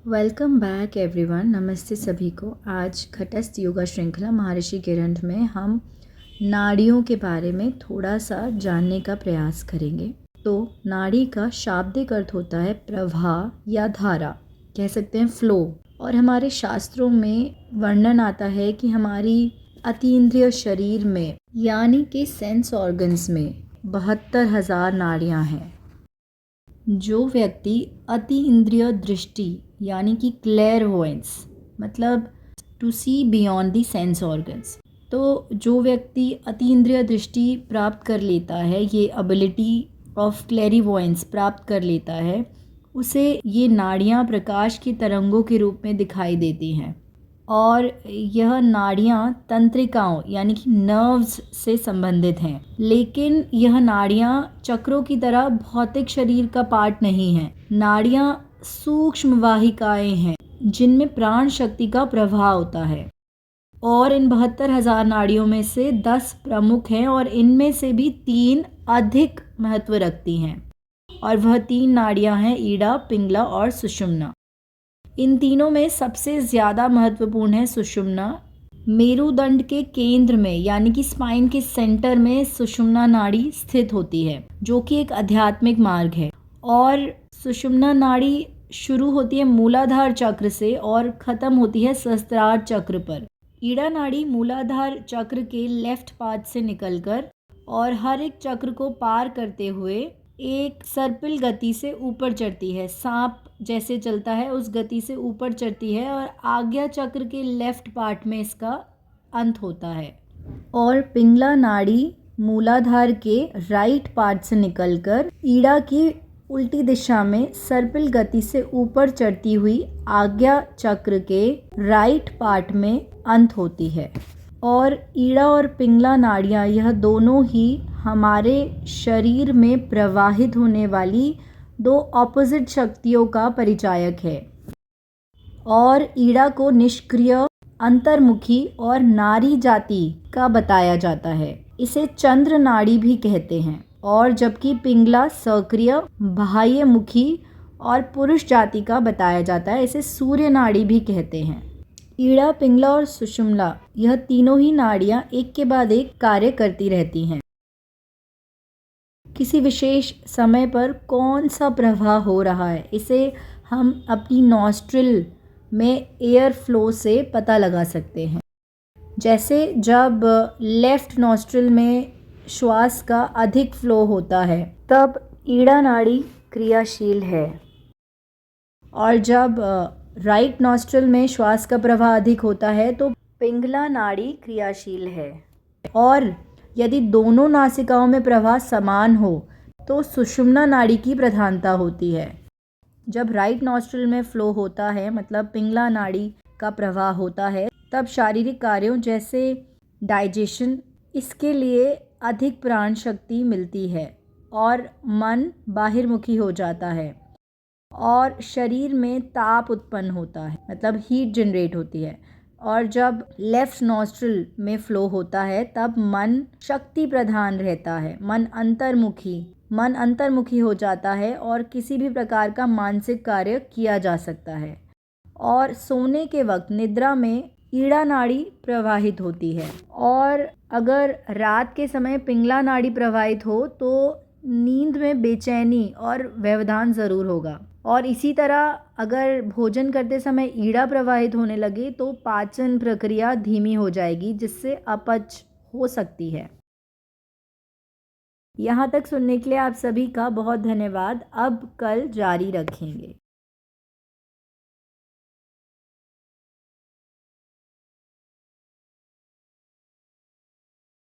Welcome back everyone. नमस्ते सभी को। आज घटस्थ योगा श्रृंखला महर्षि किरण में हम नाड़ियों के बारे में थोड़ा सा जानने का प्रयास करेंगे। तो नाड़ी का शाब्दिक अर्थ होता है प्रवाह या धारा, कह सकते हैं फ्लो। और हमारे शास्त्रों में वर्णन आता है कि हमारी अतीन्द्रिय शरीर में यानी कि सेंस ऑर्गन्स में 72,000 नाड़ियाँ हैं। जो व्यक्ति अति इंद्रिय दृष्टि यानी कि क्लेयरवॉयंस मतलब to see beyond the sense organs, तो जो व्यक्ति अति इंद्रिय दृष्टि प्राप्त कर लेता है, ये एबिलिटी ऑफ क्लेरिवॉयंस प्राप्त कर लेता है, उसे ये नाड़ियाँ प्रकाश की तरंगों के रूप में दिखाई देती हैं। और यह नाड़ियाँ तंत्रिकाओं यानी कि नर्व्स से संबंधित हैं, लेकिन यह नाड़ियाँ चक्रों की तरह भौतिक शरीर का पार्ट नहीं हैं। नाड़ियाँ सूक्ष्म वाहिकाएं हैं जिनमें प्राण शक्ति का प्रवाह होता है। और इन 72,000 नाड़ियों में से 10 प्रमुख हैं और इनमें से भी 3 अधिक महत्व रखती हैं। और वह 3 नाड़ियाँ हैं ईड़ा, पिंगला और सुषुम्ना। इन तीनों में सबसे ज़्यादा महत्वपूर्ण है सुषुम्ना। मेरुदंड के केंद्र में यानी कि स्पाइन के सेंटर में सुषुम्ना नाड़ी स्थित होती है, जो कि एक आध्यात्मिक मार्ग है। और सुषुम्ना नाड़ी शुरू होती है मूलाधार चक्र से और ख़त्म होती है सहस्त्रार चक्र पर। ईड़ा नाड़ी मूलाधार चक्र के लेफ्ट पार्ट से निकलकर और हर एक चक्र को पार करते हुए एक सर्पिल गति से ऊपर चढ़ती है। सांप जैसे चलता है उस गति से ऊपर चढ़ती है और आज्ञा चक्र के लेफ्ट पार्ट में इसका अंत होता है। और पिंगला नाड़ी मूलाधार के राइट पार्ट से निकलकर ईड़ा की उल्टी दिशा में सर्पिल गति से ऊपर चढ़ती हुई आज्ञा चक्र के राइट पार्ट में अंत होती है। और ईड़ा और पिंगला नाड़ियाँ यह दोनों ही हमारे शरीर में प्रवाहित होने वाली दो ऑपोजिट शक्तियों का परिचायक है। और ईड़ा को निष्क्रिय, अंतर्मुखी और नारी जाति का बताया जाता है। इसे चंद्र नाड़ी भी कहते हैं। और जबकि पिंगला सक्रिय, बाह्यमुखी और पुरुष जाति का बताया जाता है। इसे सूर्य नाड़ी भी कहते हैं। ईड़ा, पिंगला और सुषुम्ना यह तीनों ही नाड़ियाँ एक के बाद एक कार्य करती रहती हैं। किसी विशेष समय पर कौन सा प्रवाह हो रहा है, इसे हम अपनी नॉस्ट्रिल में एयर फ्लो से पता लगा सकते हैं। जैसे जब लेफ्ट नॉस्ट्रिल में श्वास का अधिक फ्लो होता है तब ईड़ा नाड़ी क्रियाशील है। और जब राइट नॉस्ट्रिल में श्वास का प्रवाह अधिक होता है तो पिंगला नाड़ी क्रियाशील है। और यदि दोनों नासिकाओं में प्रवाह समान हो तो सुषुम्ना नाड़ी की प्रधानता होती है। जब राइट नॉस्ट्रिल में फ्लो होता है मतलब पिंगला नाड़ी का प्रवाह होता है, तब शारीरिक कार्यों जैसे डाइजेशन, इसके लिए अधिक प्राण शक्ति मिलती है और मन बाहिर्मुखी हो जाता है और शरीर में ताप उत्पन्न होता है मतलब हीट जनरेट होती है। और जब लेफ्ट नॉस्ट्रिल में फ्लो होता है तब मन शक्ति प्रधान रहता है, मन अंतर्मुखी हो जाता है और किसी भी प्रकार का मानसिक कार्य किया जा सकता है। और सोने के वक्त निद्रा में ईड़ा नाड़ी प्रवाहित होती है। और अगर रात के समय पिंगला नाड़ी प्रवाहित हो तो नींद में बेचैनी और व्यवधान ज़रूर होगा। और इसी तरह अगर भोजन करते समय ईड़ा प्रवाहित होने लगे तो पाचन प्रक्रिया धीमी हो जाएगी, जिससे अपच हो सकती है। यहाँ तक सुनने के लिए आप सभी का बहुत धन्यवाद। अब कल जारी रखेंगे।